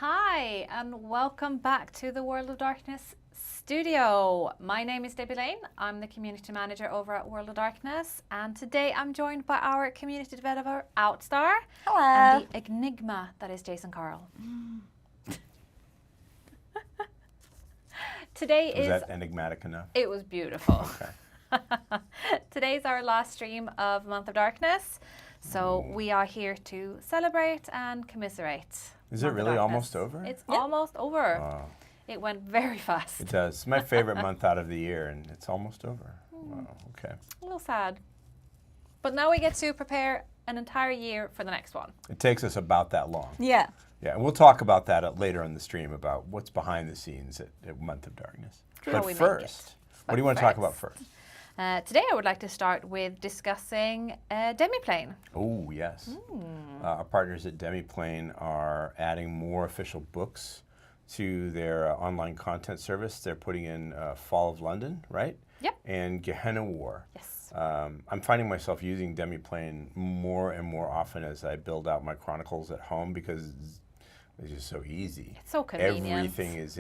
Hi, and welcome back to the World of Darkness studio. My name is Debbie Lane. I'm the community manager over at World of Darkness, and today I'm joined by our community developer, Outstar. Hello. And the enigma that is Jason Carl. Today Was that enigmatic enough? It was beautiful. Okay. Today's our last stream of Month of Darkness, so we are here to celebrate and commiserate. Is it really almost over? It's almost over. Wow. It went very fast. It does. It's my favorite month out of the year, and it's almost over. Wow, okay. A little sad. But now we get to prepare an entire year for the next one. It takes us about that long. Yeah. Yeah, and we'll talk about that later in the stream, about what's behind the scenes at Month of Darkness. How But we make first, it. what do you want to talk about first? Today I would like to start with discussing Demiplane. Oh, yes. Our partners at Demiplane are adding more official books to their online content service. They're putting in Fall of London, right? Yep. And Gehenna War. Yes. I'm finding myself using Demiplane more and more often as I build out my chronicles at home because it's just so easy. It's so convenient. Everything is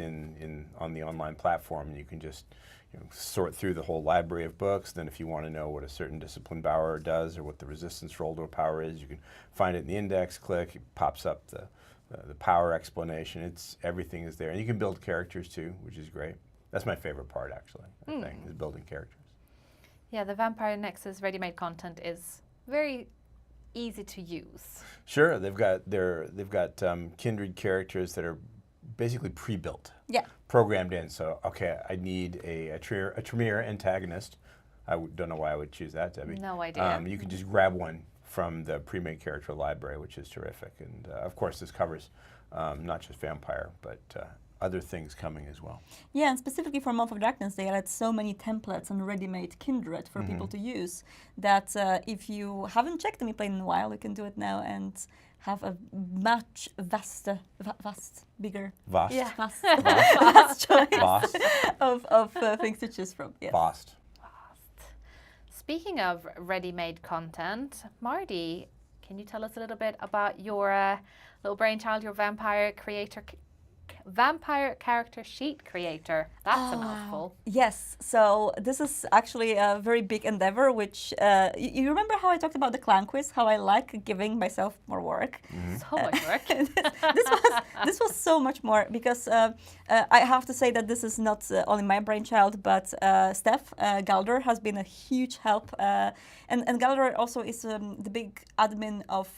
on the online platform, and you can just sort through the whole library of books. Then if you want to know what a certain discipline power does or what the resistance roll to a power is, you can find it in the index, click, it pops up the power explanation. Everything is there. And you can build characters too, which is great. That's my favorite part, actually, I think, is building characters. Yeah, the Vampire Nexus ready-made content is very easy to use. Sure, they've got kindred characters that are basically pre-built. Yeah. Programmed in. So, okay, I need a Tremere antagonist. I don't know why I would choose that, Debbie. No idea. You can just grab one from the pre-made character library, which is terrific. And of course, this covers not just vampire, but other things coming as well. Yeah, and specifically for Month of Darkness, they added so many templates and ready-made kindred for people to use that if you haven't checked Demiplane in a while, you can do it now and have a much bigger Yeah. vast choice Vast. of things to choose from. Yes. Vast. Speaking of ready-made content, Marty, can you tell us a little bit about your little brainchild, your vampire character sheet creator? That's a mouthful. Yes, so this is actually a very big endeavor, which you remember how I talked about the clan quiz, how I like giving myself more work. So much work. This was so much more because I have to say that this is not only my brainchild, but Steph Galder has been a huge help. And Galder also is the big admin of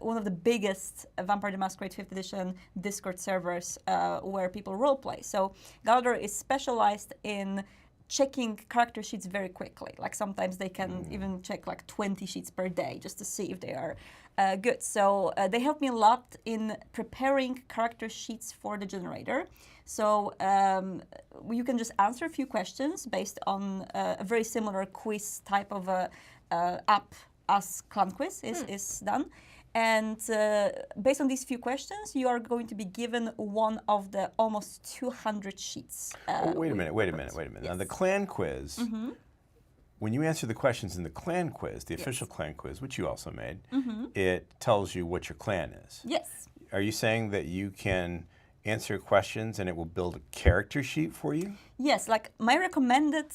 one of the biggest Vampire the Masquerade 5th edition Discord servers where people roleplay. So Galder is specialized in checking character sheets very quickly. Like sometimes they can even check like 20 sheets per day just to see if they are good. So they help me a lot in preparing character sheets for the generator. So you can just answer a few questions based on a very similar quiz type of app as Clan Quiz is done. And based on these few questions, you are going to be given one of the almost 200 sheets. Wait a minute. Yes. Now, the clan quiz, when you answer the questions in the clan quiz, the official clan quiz, which you also made, it tells you what your clan is. Yes. Are you saying that you can answer questions and it will build a character sheet for you? Yes, like my recommended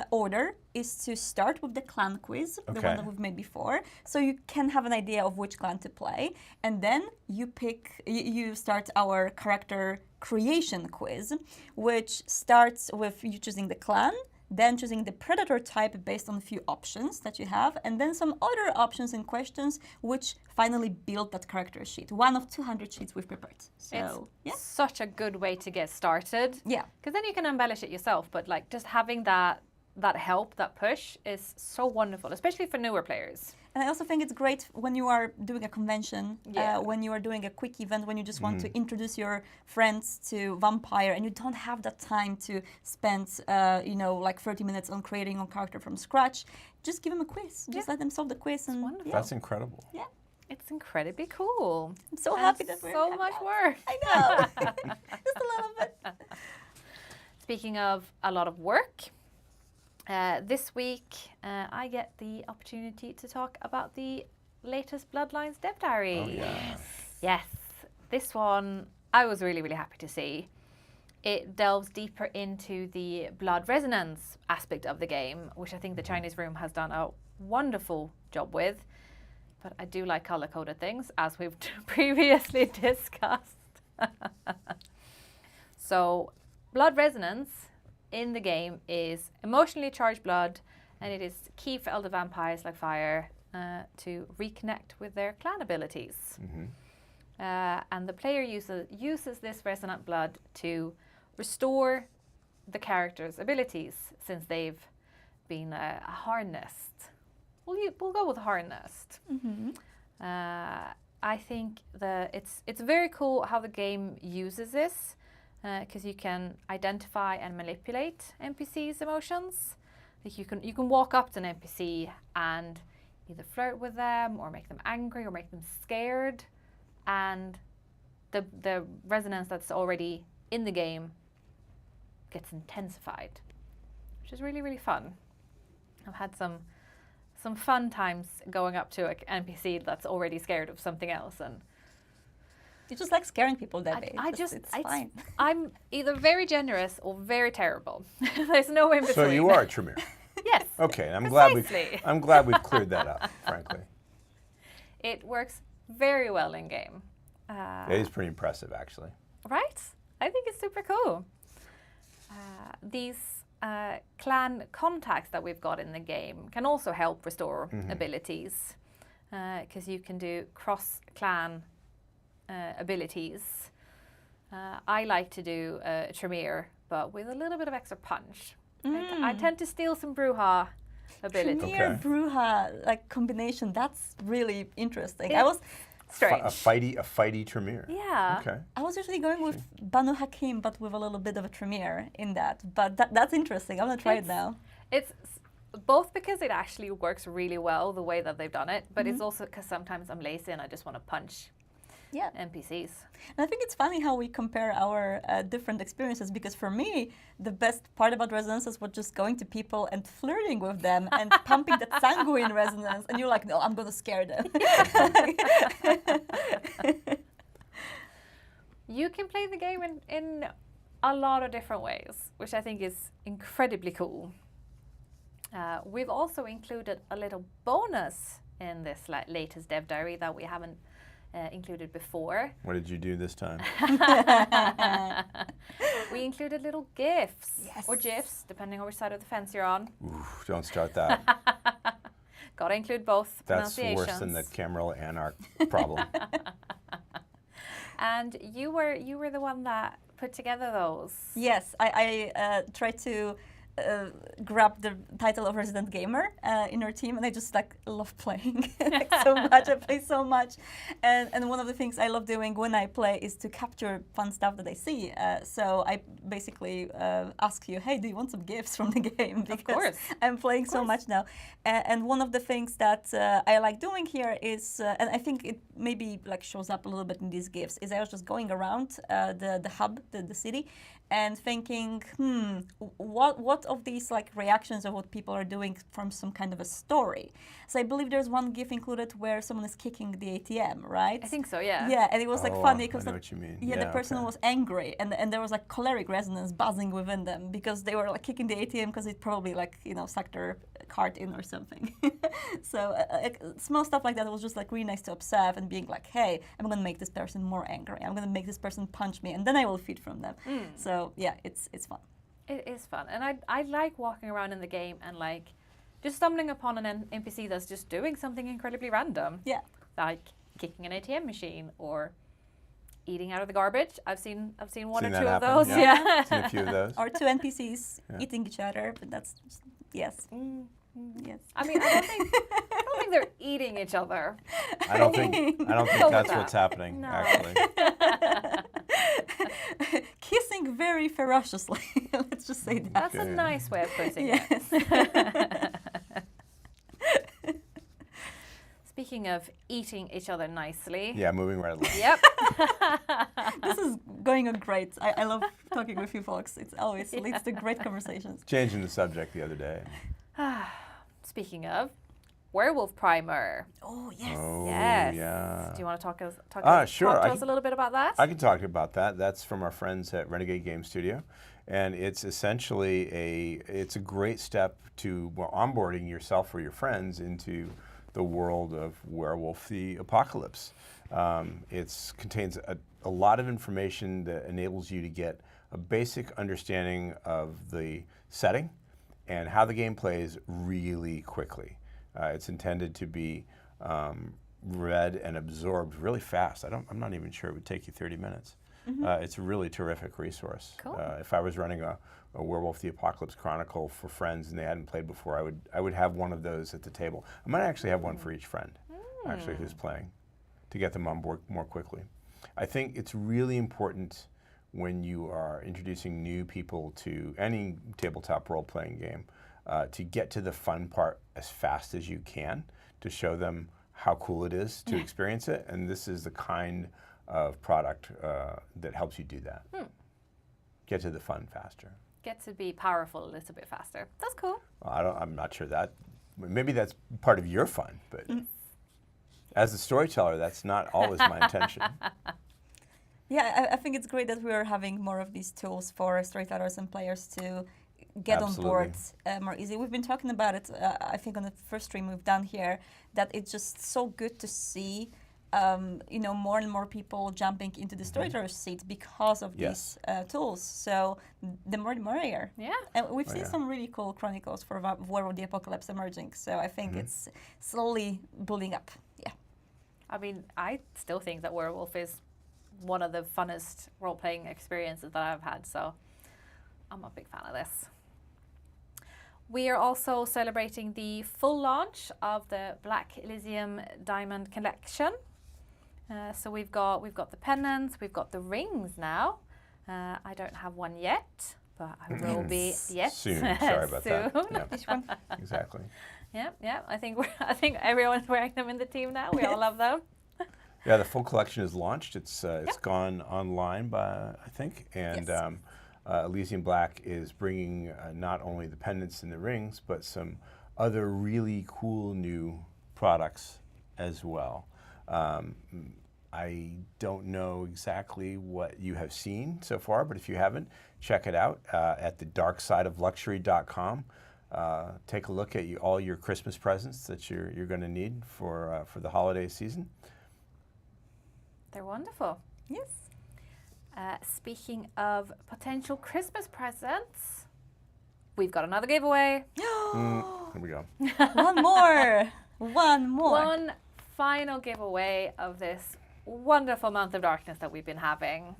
order is to start with the clan quiz, the Okay. one that we've made before, so you can have an idea of which clan to play, and then you start our character creation quiz, which starts with you choosing the clan, then choosing the predator type based on a few options that you have, and then some other options and questions which finally build that character sheet. One of 200 sheets we've prepared. So, It's such a good way to get started. yeah. Because then you can embellish it yourself, but like just having that help, that push is so wonderful, especially for newer players. And I also think it's great when you are doing a convention, Yeah. when you are doing a quick event, when you just want to introduce your friends to Vampire and you don't have that time to spend, like 30 minutes on creating a character from scratch. Just give them a quiz. Just let them solve the quiz. And wonderful. That's incredible. Yeah. It's incredibly cool. I'm so And happy that we're so much work. I know. Just a little bit. Speaking of a lot of work, this week I get the opportunity to talk about the latest Bloodlines Dev Diary. Oh, yeah. Yes, this one I was really, really happy to see. It delves deeper into the blood resonance aspect of the game, which I think the Chinese room has done a wonderful job with. But I do like color-coded things, as we've previously discussed. So, blood resonance in the game is emotionally charged blood, and it is key for elder vampires like fire to reconnect with their clan abilities. And the player uses this resonant blood to restore the character's abilities, since they've been harnessed. We'll go with harnessed. I think it's very cool how the game uses this, because you can identify and manipulate NPCs' emotions. Like you can walk up to an NPC and either flirt with them, or make them angry, or make them scared, and the resonance that's already in the game gets intensified, which is really, really fun. I've had some fun times going up to an NPC that's already scared of something else, and You just like scaring people that way. It's fine. I'm either very generous or very terrible. There's no in between. So you are Tremere. Yes. Okay, I'm Precisely. glad we've cleared that up, frankly. It works very well in game. It is pretty impressive, actually. Right? I think it's super cool. These clan contacts that we've got in the game can also help restore abilities, because you can do cross-clan abilities. I like to do Tremere, but with a little bit of extra punch. I tend to steal some Brujah ability. Tremere Brujah like combination, that's really interesting. It's I was strange. A fighty Tremere. Yeah. Okay. I was usually going with Banu Hakim, but with a little bit of a Tremere in that. But that's interesting. I'm gonna try it now. It's both because it actually works really well the way that they've done it, but it's also because sometimes I'm lazy and I just want to punch NPCs. And I think it's funny how we compare our different experiences, because for me, the best part about resonances was just going to people and flirting with them and pumping that sanguine resonance. And you're like, no, I'm going to scare them. You can play the game in a lot of different ways, which I think is incredibly cool. We've also included a little bonus in this latest dev diary that we haven't included before. What did you do this time? We included little GIFs or GIFs, depending on which side of the fence you're on. Ooh, don't start that. Gotta include both That's pronunciations. worse than the Cameron Anarch problem. And you were the one that put together those. Yes, I tried to grab the title of Resident Gamer in our team, and I just love playing so much. I play so much, and one of the things I love doing when I play is to capture fun stuff that I see. So I basically ask you, hey, do you want some gifts from the game? Because of course. I'm playing so much now, and one of the things that I like doing here is, and I think it maybe shows up a little bit in these gifts, is I was just going around the hub, the city, and thinking, what of these reactions of what people are doing from some kind of a story. So I believe there's one GIF included where someone is kicking the ATM, right? I think so, yeah. Yeah, and it was funny because I know what you mean. the person was angry, and there was choleric resonance buzzing within them because they were kicking the ATM because it probably sucked their card in or something. So small stuff like that was just really nice to observe and being hey, I'm gonna make this person more angry. I'm gonna make this person punch me, and then I will feed from them. So yeah, it's fun. It is fun, and I like walking around in the game and just stumbling upon an NPC that's just doing something incredibly random. Yeah. Like kicking an ATM machine or eating out of the garbage. I've seen one or Seen that two of happen, those. Yeah. Seen a few of those. Or two NPCs eating each other, but that's just, yes. Yes. I mean, I don't think they're eating each other. I don't think that's what's happening, No. actually. Kissing very ferociously. Let's just say that. That's a Okay. nice way of putting Yes. it. Speaking of eating each other nicely. Yeah, moving right along. Yep. This is going on great. I love talking with you folks. It always leads to great conversations. Changing the subject the other day. Speaking of, werewolf primer. Oh, yes. Oh, Yes. yeah. Do you want to talk Sure. to I us a little bit about that? I can talk about that. That's from our friends at Renegade Game Studio, and it's essentially it's a great step to onboarding yourself or your friends into the world of Werewolf the Apocalypse. It contains a lot of information that enables you to get a basic understanding of the setting and how the game plays really quickly. It's intended to be read and absorbed really fast. I'm not even sure it would take you 30 minutes. It's a really terrific resource. Cool. If I was running a Werewolf the Apocalypse Chronicle for friends and they hadn't played before, I would have one of those at the table. I might actually have one for each friend, actually, who's playing, to get them on board more quickly. I think it's really important when you are introducing new people to any tabletop role-playing game to get to the fun part as fast as you can to show them how cool it is to experience it. And this is the kind of product that helps you do that. Get to the fun faster. Get to be powerful a little bit faster. That's cool. Well, I'm not sure that, maybe that's part of your fun, but as a storyteller, that's not always my intention. Yeah, I think it's great that we're having more of these tools for storytellers and players to get on board more easily. We've been talking about it, I think, on the first stream we've done here, that it's just so good to see, more and more people jumping into the storyteller's seat because of these tools. So the more the merrier. Yeah. And we've seen some really cool chronicles for Werewolf the Apocalypse emerging. So I think it's slowly building up. Yeah. I mean, I still think that Werewolf is one of the funnest role-playing experiences that I've had, so I'm a big fan of this. We are also celebrating the full launch of the Black Elysium Diamond Collection. So we've got the pennants, we've got the rings now. I don't have one yet, but I will be soon. Sorry about that. Yeah. This one. Exactly. Yeah. I think everyone's wearing them in the team now. We all love them. Yeah, the full collection is launched. It's gone online, I think, and Elysium Black is bringing not only the pendants and the rings, but some other really cool new products as well. I don't know exactly what you have seen so far, but if you haven't, check it out at thedarksideofluxury.com. Take a look at all your Christmas presents that you're going to need for the holiday season. They're wonderful. Yes. Speaking of potential Christmas presents, we've got another giveaway. Here we go. One more. One final giveaway of this wonderful month of darkness that we've been having.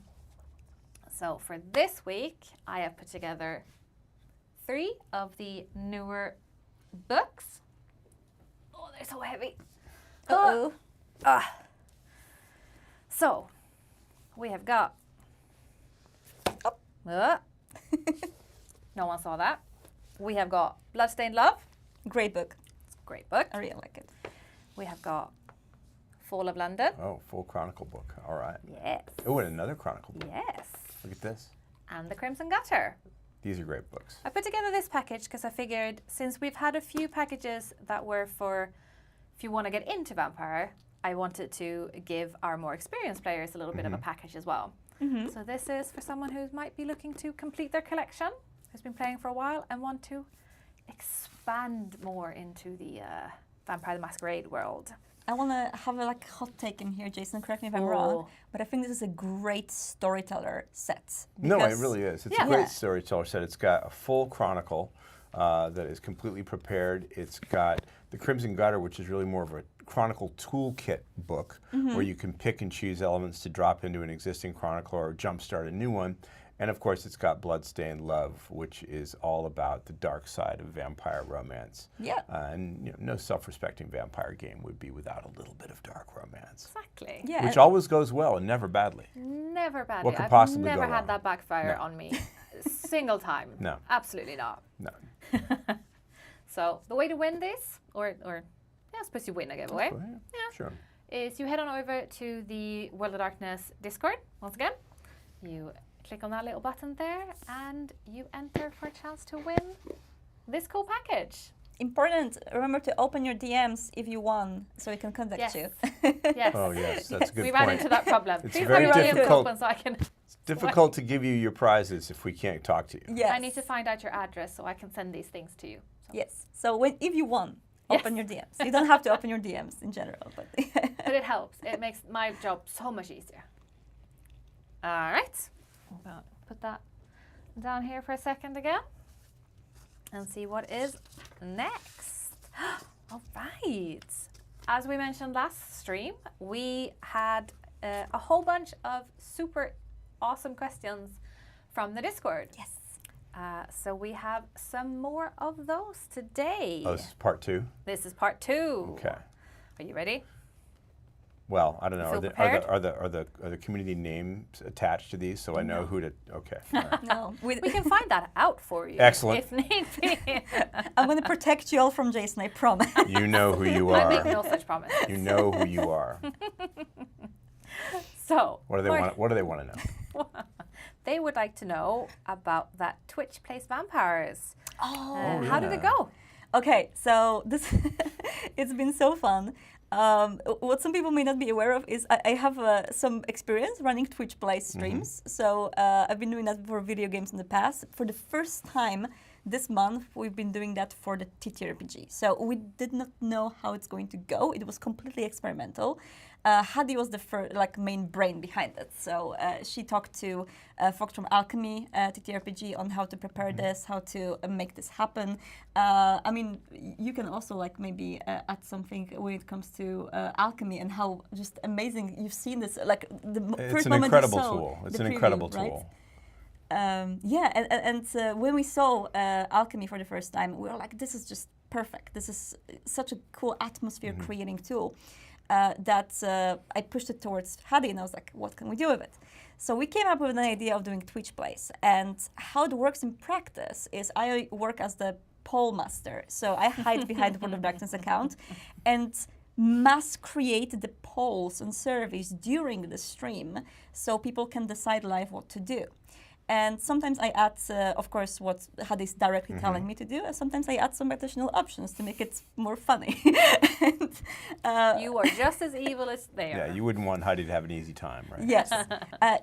So for this week, I have put together 3 of the newer books. Oh, they're so heavy. Uh-oh. So, we have got... No one saw that. We have got Bloodstained Love. Great book. Great book. I really like it. We have got Fall of London. Oh, full chronicle book. All right. Yes. Oh, and another chronicle book. Yes. Look at this. And The Crimson Gutter. These are great books. I put together this package because I figured since we've had a few packages that were for if you want to get into Vampire, I wanted to give our more experienced players a little bit of a package as well. So this is for someone who might be looking to complete their collection, who's been playing for a while and want to expand more into the Vampire the Masquerade world. I want to have a hot take in here, Jason. Correct me if I'm wrong, but I think this is a great storyteller set. No, it really is. It's a great storyteller set. It's got a full chronicle that is completely prepared. It's got the Crimson Gutter, which is really more of a chronicle toolkit book where you can pick and choose elements to drop into an existing chronicle or jumpstart a new one. And of course, it's got Bloodstained Love, which is all about the dark side of vampire romance. Yeah. And no self-respecting vampire game would be without a little bit of dark romance. Exactly. Yeah. Which always goes well and never badly. Never badly. What could I've possibly never go had wrong? that backfire on me. Single time. No. Absolutely not. No. So the way to win this, or I suppose you win a giveaway, Sure. is you head on over to the World of Darkness Discord, once again. You click on that little button there and you enter for a chance to win this cool package. Important. Remember to open your DMs if you won, so we can contact Yes. you. Yes. Oh yes, that's a good We point. ran into that problem. It's Please very leave your DMs difficult. open so I can. It's difficult to give you your prizes if we can't talk to you. Yes. I need to find out your address so I can send these things to you. So. Yes. So if you won, Yes. open your DMs. You don't have to open your DMs in general, but But it helps. It makes my job so much easier. All right. Well, put that down here for a second again and see what is next. All right. As we mentioned last stream, we had a whole bunch of super awesome questions from the Discord. yes. So we have some more of those today. Oh, this is part 2. This is part 2. Okay. Are you ready? Well, I don't know. Feel Are the, prepared? are the community names attached to these so I know who to? Okay. All right. No. We can find that out for you. Excellent. If need be. I'm going to protect you all from Jason, I promise. You know who you I make are. no such promise. You know who you are. So, What do they want? What do they want to know? they would like to know about that Twitch Plays Vampires. Oh. How did it go? Okay, so this it's been so fun. What some people may not be aware of is I have some experience running Twitch Play streams. So I've been doing that for video games in the past. For the first time this month, we've been doing that for the TTRPG. So we did not know how it's going to go. It was completely experimental. Hadi was the main brain behind it. So she talked to folks from Alchemy TTRPG on how to prepare this, how to make this happen. I mean, you can also maybe add something when it comes to Alchemy and how just amazing you've seen this. Like the It's first an moment incredible you saw tool. It's the an preview, incredible right? tool. When we saw Alchemy for the first time, we were like, this is just perfect. This is such a cool atmosphere creating tool that I pushed it towards Hadi, and I was like, what can we do with it? So we came up with an idea of doing Twitch plays. And how it works in practice is I work as the poll master. So I hide behind the World of Darkness account and mass create the polls and surveys during the stream so people can decide live what to do. And sometimes I add, of course, what Hadi is directly telling me to do, and sometimes I add some additional options to make it more funny. And, You are just as evil as they are. Yeah, you wouldn't want Heidi to have an easy time, right? yes.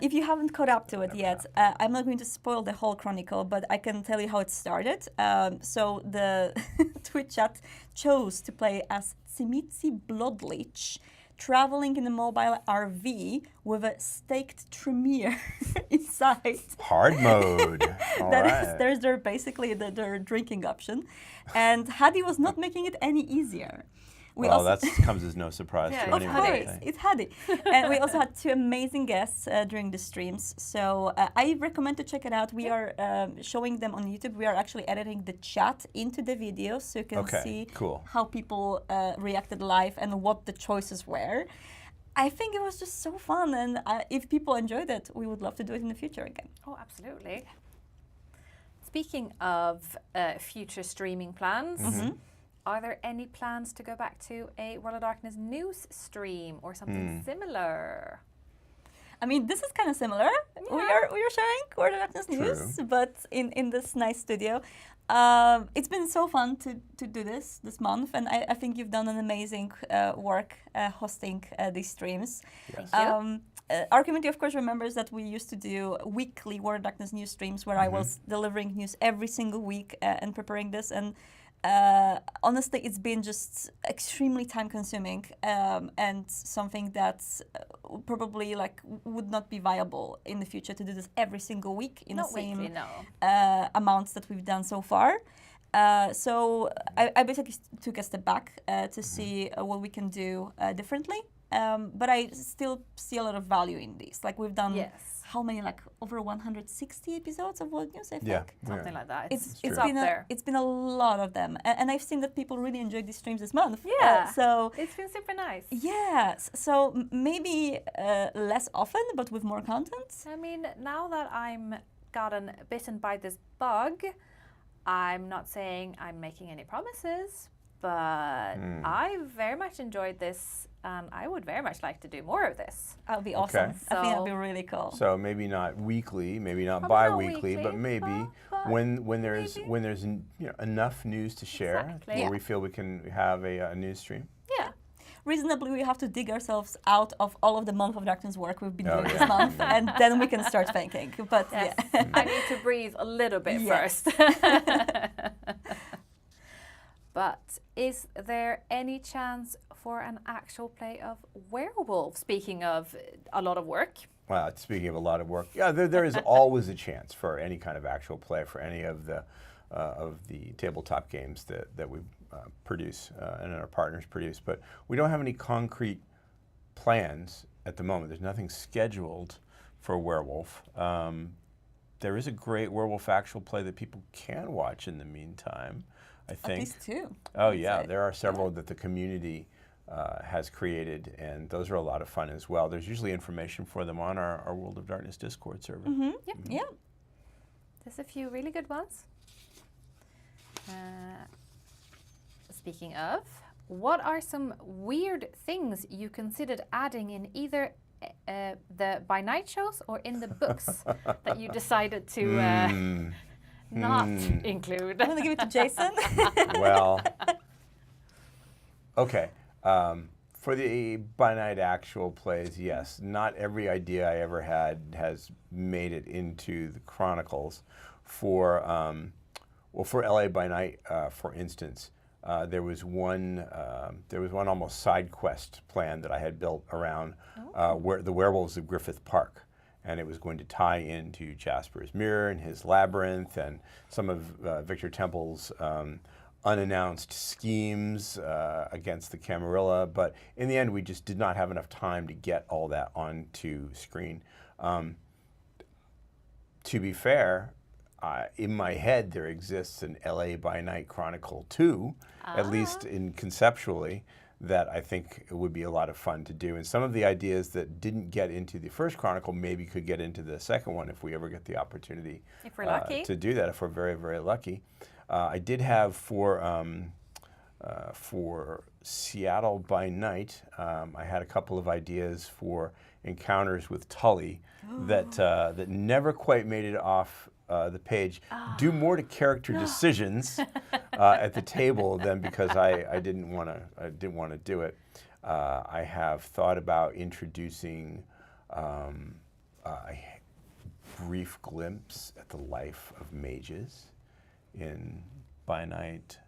If you haven't caught up to it yet, I'm not going to spoil the whole chronicle, but I can tell you how it started. So the Twitch chat chose to play as Tsimitsi Bloodleech, traveling in a mobile RV with a staked Tremere inside. Hard mode. All right. There's basically their drinking option. And Hadi was not making it any easier. Well, that comes as no surprise Yeah, to of Of anyone. I course, think. it's Hadi. And we also had 2 amazing guests during the streams. So I recommend to check it out. We are showing them on YouTube. We are actually editing the chat into the video so you can Okay, see cool. how people reacted live and what the choices were. I think it was just so fun. And if people enjoyed it, we would love to do it in the future again. Oh, absolutely. Speaking of future streaming plans, are there any plans to go back to a World of Darkness news stream or something similar? I mean, this is kind of similar. We are sharing World of Darkness news, but in this nice studio. It's been so fun to do this month, and I think you've done an amazing work hosting these streams. Yes. Thank you. Our community, of course, remembers that we used to do weekly World of Darkness news streams where I was delivering news every single week and preparing this. And honestly, it's been just extremely time-consuming and something that probably would not be viable in the future to do this every single week in Not the same weekly, no. amounts that we've done so far. So I basically took a step back to see what we can do differently. But I still see a lot of value in these. We've done how many? Over 160 episodes of World News, I think. Yeah. Something like that. It's up been there. it's been a lot of them, and I've seen that people really enjoyed these streams this month. Yeah. So It's been super nice. yes, so maybe less often, but with more content. I mean, now that I'm gotten bitten by this bug, I'm not saying I'm making any promises, but I very much enjoyed this and I would very much like to do more of this. That would be awesome. Okay. I think that'd So- be really cool. So maybe not weekly, maybe not Probably not bi-weekly, but weekly, maybe but when there's maybe. enough news to share Exactly. where Yeah. we feel we can have a news stream. Yeah. Reasonably, we have to dig ourselves out of all of the Month of Darkness work we've been Oh, doing yeah. this month, and then we can start thinking. But Yes. yeah. I need to breathe a little bit Yes. first. But is there any chance for an actual play of Werewolf? Speaking of a lot of work. Well, speaking of a lot of work, yeah, there is always a chance for any kind of actual play for any of the tabletop games that we produce and our partners produce. But we don't have any concrete plans at the moment. There's nothing scheduled for Werewolf. There is a great Werewolf actual play that people can watch in the meantime, I think. At least two. Oh I'd yeah, say. there are several that the community has created, and those are a lot of fun as well. There's usually information for them on our World of Darkness Discord server. Yep. Yeah. There's a few really good ones. Speaking of, what are some weird things you considered adding in either the by night shows or in the books that you decided to not include? I'm gonna give it to Jason. Well, okay. For the by night actual plays, yes, not every idea I ever had has made it into the Chronicles. For for LA by Night, for instance, there was one almost side quest plan that I had built around where the werewolves of Griffith Park, and it was going to tie into Jasper's Mirror and his labyrinth and some of Victor Temple's unannounced schemes against the Camarilla. But in the end, we just did not have enough time to get all that onto screen. To be fair, in my head, there exists an LA by Night Chronicle 2, at least conceptually, that I think would be a lot of fun to do. And some of the ideas that didn't get into the first Chronicle maybe could get into the second one if we ever get the opportunity If we're lucky. to do that, if we're very, very lucky. I did have for Seattle by Night, I had a couple of ideas for encounters with Tully that never quite made it off the page, due more to character decisions at the table than because I didn't want to do it. I have thought about introducing a brief glimpse at the life of mages in by night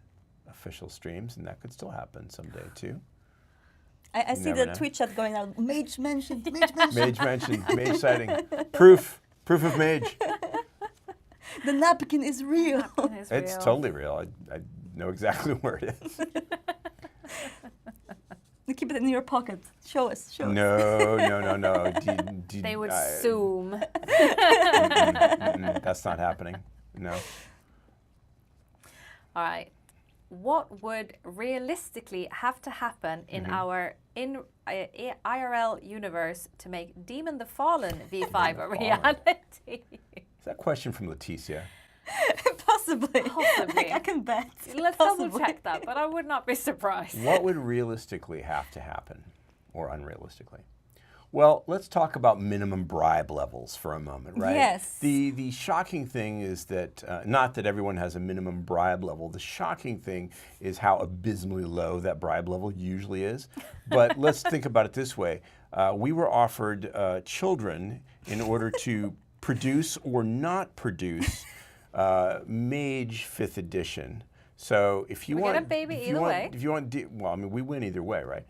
official streams, and that could still happen someday too. I see never the know. tweet chat going out. Mage mentioned. Mage mentioned. Mage mentioned, mage sighting, proof of mage. The napkin is real. It's It's real. totally real. I know exactly where it is. You keep it in your pocket. Show us. Show us. No. They would zoom. That's not happening. No. All right. What would realistically have to happen in our IRL universe to make Demon the Fallen V5 a reality? Is that a question from Leticia? Possibly. Possibly. I can bet. Let's Possibly. double check that, but I would not be surprised. What would realistically have to happen, or unrealistically? Well, let's talk about minimum bribe levels for a moment, right? Yes. The shocking thing is that, not that everyone has a minimum bribe level, the shocking thing is how abysmally low that bribe level usually is. But let's think about it this way. We were offered children in order to produce or not produce Mage 5th edition. So if you We want, get a baby if you either want- way. If you want, well, I mean, we win either way, right?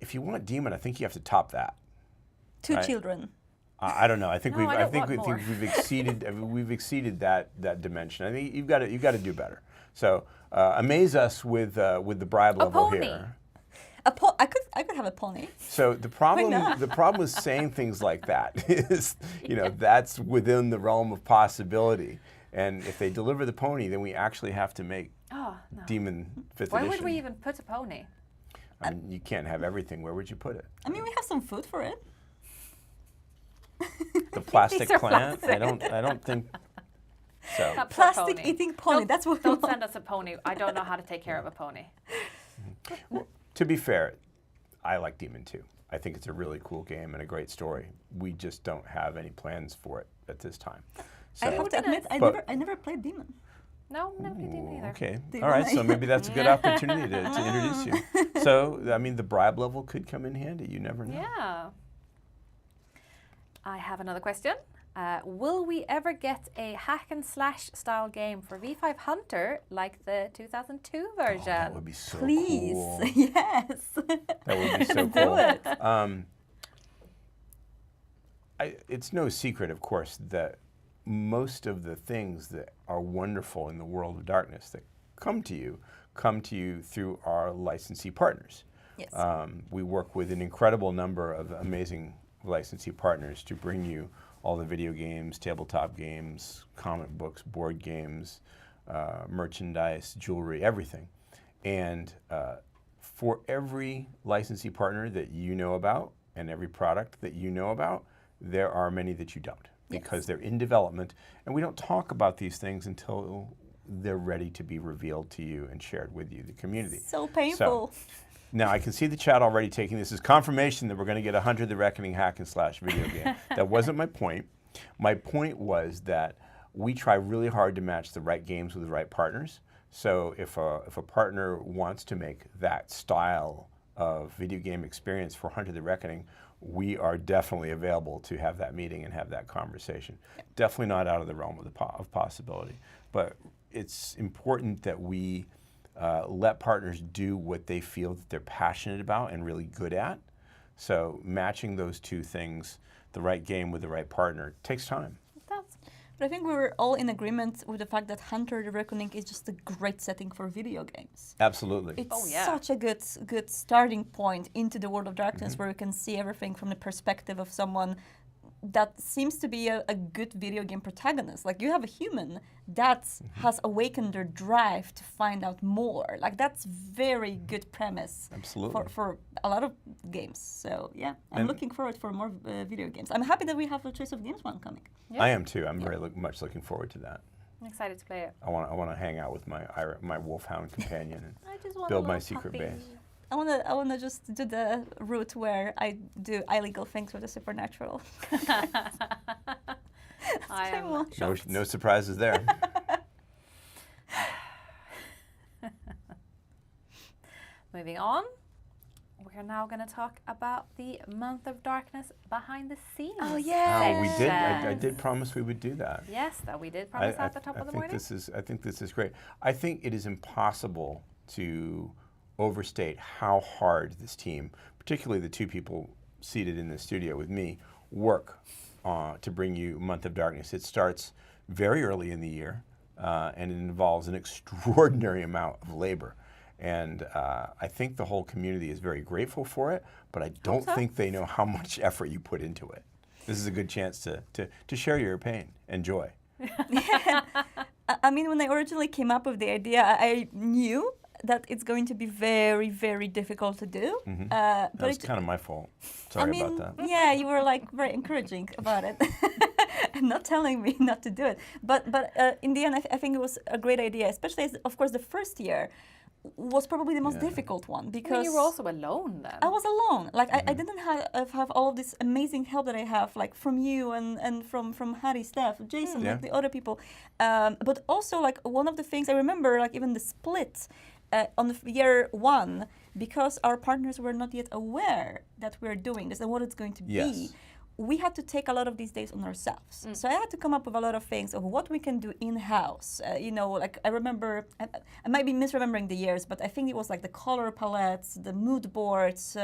If you want Demon, I think you have to top that. Two Right. children. I don't know. I think No, I don't want think more. we've exceeded that dimension. I think you've got to do better. So amaze us with the bribe level pony. here. I could have a pony. So the problem with saying things like that is, that's within the realm of possibility. And if they deliver the pony, then we actually have to make Oh, no. Demon 5th Where edition. would we even put a pony? I mean, you can't have everything. Where would you put it? I mean, we have some food for it. The plastic are plant? plastic. I don't think so. Not for a Plastic pony. eating pony. Don't- That's what we Don't want. send us a pony. I don't know how to take care of a pony. Well, To be fair, I like Demon 2. I think it's a really cool game and a great story. We just don't have any plans for it at this time. So, I have to admit, I never played Demon. No, never did either. okay. Demon All right. Knight. So maybe that's a good opportunity to introduce you. So, I mean, the bribe level could come in handy. You never know. Yeah. I have another question. Will we ever get a hack and slash style game for V5 Hunter like the 2002 version? Oh, that would be so Please, cool. yes. That would be so Do cool. it. It's no secret, of course, that most of the things that are wonderful in the world of darkness that come to you through our licensee partners. Yes. We work with an incredible number of amazing licensee partners to bring you all the video games, tabletop games, comic books, board games, merchandise, jewelry, everything. And for every licensee partner that you know about and every product that you know about, there are many that you don't because they're in development. And we don't talk about these things until they're ready to be revealed to you and shared with you, the community. So painful. Now, I can see the chat already taking this as confirmation that we're going to get a Hunter the Reckoning hack and slash video game. That wasn't my point. My point was that we try really hard to match the right games with the right partners. So if a partner wants to make that style of video game experience for Hunter the Reckoning, we are definitely available to have that meeting and have that conversation. Definitely not out of the realm of possibility. But it's important that we let partners do what they feel that they're passionate about and really good at. So matching those two things, the right game with the right partner, takes time. It does. But I think we were all in agreement with the fact that Hunter the Reckoning is just a great setting for video games. Absolutely. It's such a good starting point into the world of darkness where you can see everything from the perspective of someone that seems to be a good video game protagonist. Like, you have a human that has awakened their drive to find out more. Like, that's very good premise. Absolutely. For a lot of games. So yeah, I'm looking forward for more video games. I'm happy that we have a Choice of Games one coming. I am too. I'm very much looking forward to that. I'm excited to play it. I want to hang out with my wolfhound companion and I just want build a my little secret puppy. base. I wanna just do the route where I do illegal things with the supernatural. I am Come on. No surprises there. Moving on, we're now going to talk about the month of darkness behind the scenes. Oh, yeah. We did. I did promise we would do that. Yes, that we did promise at the top of the morning. I think this is great. I think it is impossible to overstate how hard this team, particularly the two people seated in the studio with me, work to bring you Month of Darkness. It starts very early in the year, and it involves an extraordinary amount of labor. And I think the whole community is very grateful for it, but I don't think they know how much effort you put into it. This is a good chance to share your pain and joy. I mean, when I originally came up with the idea, I knew that it's going to be very, very difficult to do. That was kind of my fault. Sorry about that. Yeah, you were like very encouraging about it, and not telling me not to do it. But in the end, I think it was a great idea, especially as, of course, the first year was probably the most difficult one because I mean, you were also alone then. I was alone. Like I didn't have all of this amazing help that I have, like from you and from Harry, Steph, Jason, like the other people. But also, like, one of the things I remember, like even the split on the year one, because our partners were not yet aware that we're doing this and what it's going to be. We had to take a lot of these days on ourselves. So I had to come up with a lot of things of what we can do in-house. Like I remember, I might be misremembering the years, but I think it was like the color palettes, the mood boards,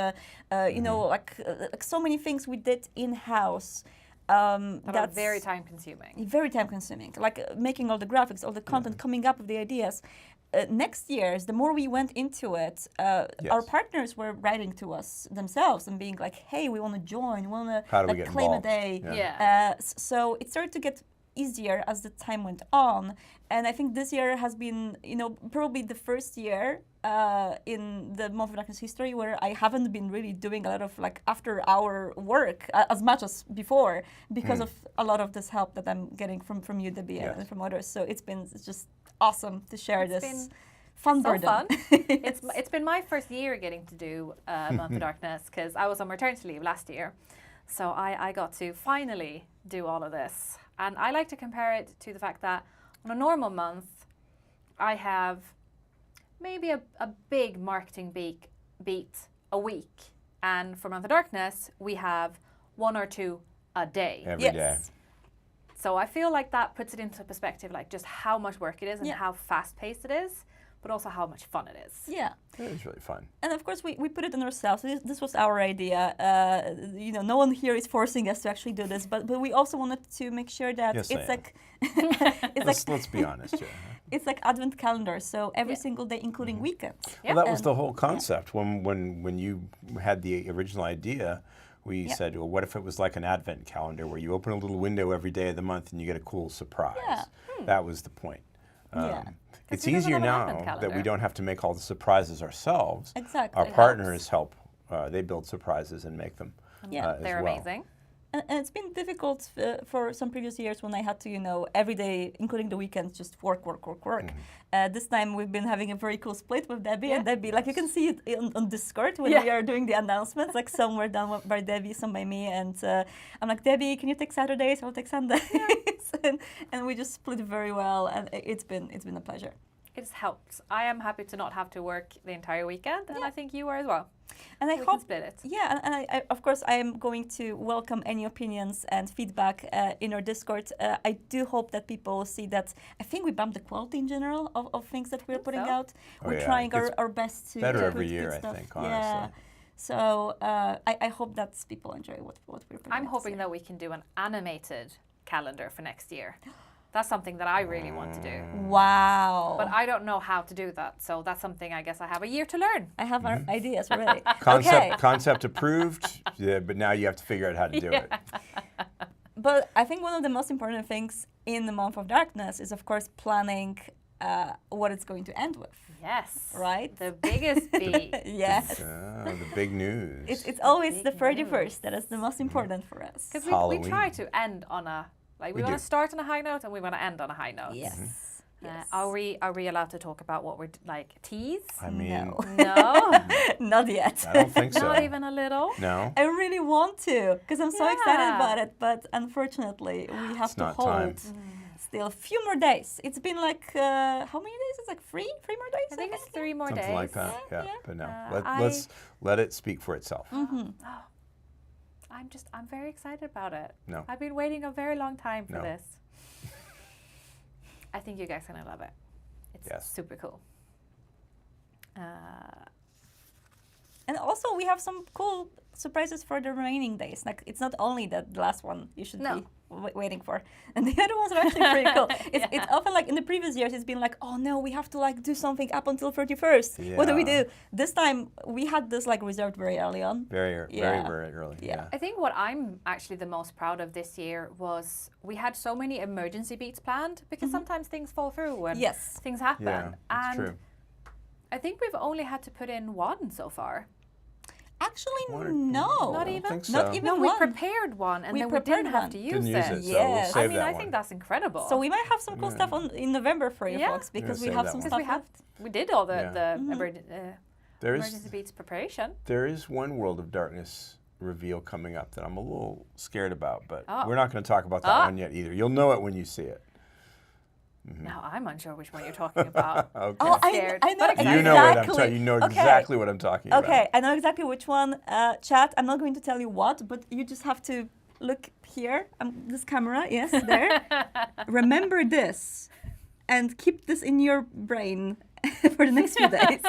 like so many things we did in-house. That's very time consuming. Very time consuming, like making all the graphics, all the content, coming up with the ideas. Next year's, the more we went into it, our partners were writing to us themselves and being like, "Hey, we want to join. We want to claim a day." So it started to get easier as the time went on, and I think this year has been, probably the first year in the Month of Darkness history where I haven't been really doing a lot of like after-hour work as much as before because of a lot of this help that I'm getting from you, Debbie, and from others. So it's just awesome to share this Fun So burden. fun. It's been my first year getting to do Month of Darkness because I was on maternity leave last year. So I got to finally do all of this. And I like to compare it to the fact that on a normal month, I have maybe a big marketing beat a week. And for Month of Darkness, we have 1 or 2 a day. Every day. Yes. So I feel like that puts it into perspective, like just how much work it is and Yeah. how fast-paced it is, but also how much fun it is. Yeah. It was really fun. And of course, we put it on ourselves. This was our idea. You know, no one here is forcing us to actually do this, but we also wanted to make sure that Yes, I it's am. like it's Let's be honest here. it's like advent calendar. So every Yeah. single day, including weekends. Yeah. Well, that was And- the whole concept. When you had the original idea, we said, well, what if it was like an advent calendar where you open a little window every day of the month and you get a cool surprise? Yeah. That was the point. Yeah. It's who doesn't easier have an now advent that we calendar? don't have to make all the surprises ourselves. Exactly. Our It partners help. They build surprises and make them Yeah. as They're well. amazing. And it's been difficult for some previous years when I had to, you know, every day, including the weekends, just work. This time we've been having a very cool split with Debbie and Debbie. Like you can see it on Discord when we are doing the announcements. Like some were done by Debbie, some by me, and I'm like, Debbie, can you take Saturdays? I'll take Sundays, and we just split very well, and it's been a pleasure. It's helped. I am happy to not have to work the entire weekend, and I think you are as well. And I We can hope, split it. yeah, and I, of course, I am going to welcome any opinions and feedback in our Discord. I do hope that people will see that. I think we bumped the quality in general of things that we're think putting so. out. Oh, We're yeah. trying It gets our best to better to every put year, good I stuff. think, Yeah. honestly. So I hope that people enjoy what we're putting I'm out hoping this that we can do an animated calendar for next year. That's something that I really want to do. year. Wow. But I don't know how to do that, so that's something I guess I have a year to learn. I have our ideas already. Concept Okay. concept approved, yeah, but now you have to figure out how to do it. But I think one of the most important things in the month of darkness is, of course, planning what it's going to end with. Yes. Right? The biggest beat. Yes. The big news. It's always Big the 31st news. that is the most important for us. Because we Halloween. try to end on a, like we We want do. to start on a high note and we want to end on a high note. Yes. Yes. Are we allowed to talk about what we're like tease? I mean, No. No. Not yet. I don't think so. Not even a little. No. I really want to, because I'm so excited Yeah. about it, but unfortunately we have It's to not hold time. still a few more days. It's been like, how many days? It's like three more days? I think it's 3 more Something days. like that. Yeah. yeah. But no. I- Let's let it speak for itself. Mm-hmm. I'm very excited about it. No. I've been waiting a very long time for No. this. I think you guys are gonna love it. It's Yes. super cool. And also we have some cool surprises for the remaining days. Like it's not only the last one you should No. be waiting for, and the other ones are actually pretty cool. It's often like in the previous years it's been like, oh no, we have to like do something up until 31st. What do we Yeah. do? This time we had this like reserved very early on. Very Yeah. very early. Yeah. Yeah. I think what I'm actually the most proud of this year was we had so many emergency beats planned because sometimes things fall through and Yes. things happen. Yeah, that's and true. I think we've only had to put in one so far. Actually, One or- no. Not I even? don't think Not so. even No, we one. prepared one and We then we prepared didn't have one. to use Didn't use it. it, so we'll Yes. save I mean, that I one. think that's incredible. So we might have some cool stuff in November for you Yeah. folks because We're we gonna have save some that stuff we have left. we did all the Yeah. There emergency is beats preparation. there is one World of Darkness reveal coming up that I'm a little scared about, but Oh. we're not going to talk about that one yet either. You'll know it when you see it. Now I'm unsure which one you're talking about. Okay. Oh, Scared, I know but you know what I'm exactly. you know Okay. exactly what I'm talking about. Okay, I know exactly which one. Chat, I'm not going to tell you what, but you just have to look here. This camera, yes, there. Remember this and keep this in your brain for the next few days.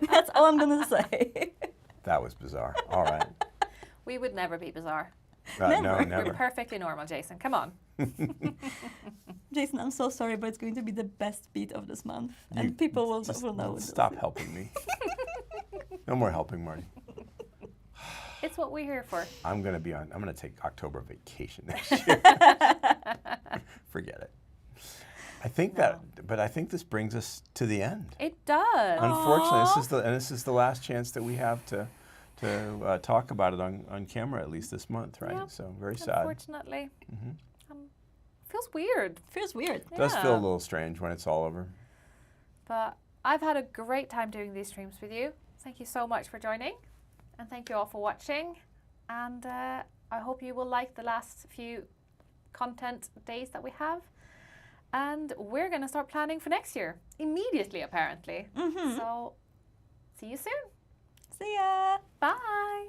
That's all I'm going to say. That was bizarre. All right. We would never be bizarre. No, Never. never. We're perfectly normal, Jason. Come on. Jason, I'm so sorry, but it's going to be the best beat of this month. And You people will Just know. stop helping me. No more helping, Marty. It's what we're here for. I'm going to take October vacation next year. Forget it. I think but I think this brings us to the end. It does. Unfortunately, this is the last chance that we have to talk about it on camera, at least this month, right? Yeah. So very sad. Unfortunately. Feels weird. Feels weird. Does feel a Yeah. little strange when it's all over. But I've had a great time doing these streams with you. Thank you so much for joining, and thank you all for watching. And I hope you will like the last few content days that we have. And we're going to start planning for next year immediately, apparently. So see you soon. See ya. Bye.